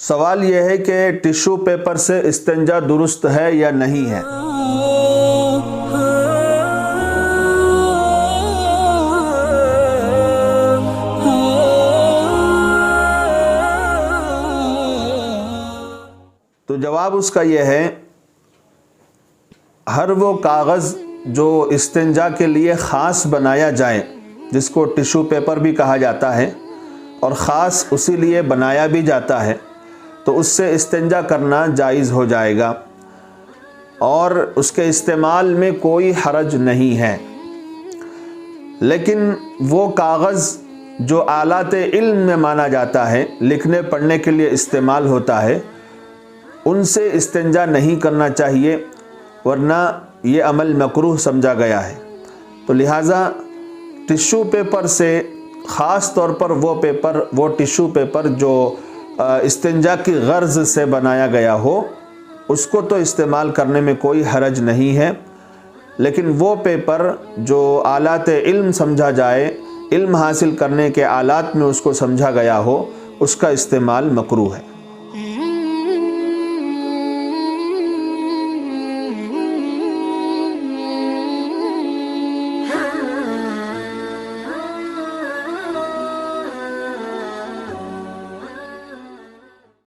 سوال یہ ہے کہ ٹشو پیپر سے استنجا درست ہے یا نہیں ہے؟ تو جواب اس کا یہ ہے، ہر وہ کاغذ جو استنجا کے لیے خاص بنایا جائے، جس کو ٹشو پیپر بھی کہا جاتا ہے اور خاص اسی لیے بنایا بھی جاتا ہے، تو اس سے استنجا کرنا جائز ہو جائے گا اور اس کے استعمال میں کوئی حرج نہیں ہے۔ لیکن وہ کاغذ جو آلات علم میں مانا جاتا ہے، لکھنے پڑھنے کے لیے استعمال ہوتا ہے، ان سے استنجا نہیں کرنا چاہیے، ورنہ یہ عمل مکروہ سمجھا گیا ہے۔ تو لہٰذا ٹشو پیپر سے، خاص طور پر وہ ٹشو پیپر جو استنجا کی غرض سے بنایا گیا ہو، اس کو تو استعمال کرنے میں کوئی حرج نہیں ہے، لیکن وہ پیپر جو آلات علم سمجھا جائے، علم حاصل کرنے کے آلات میں اس کو سمجھا گیا ہو، اس کا استعمال مکروہ ہے۔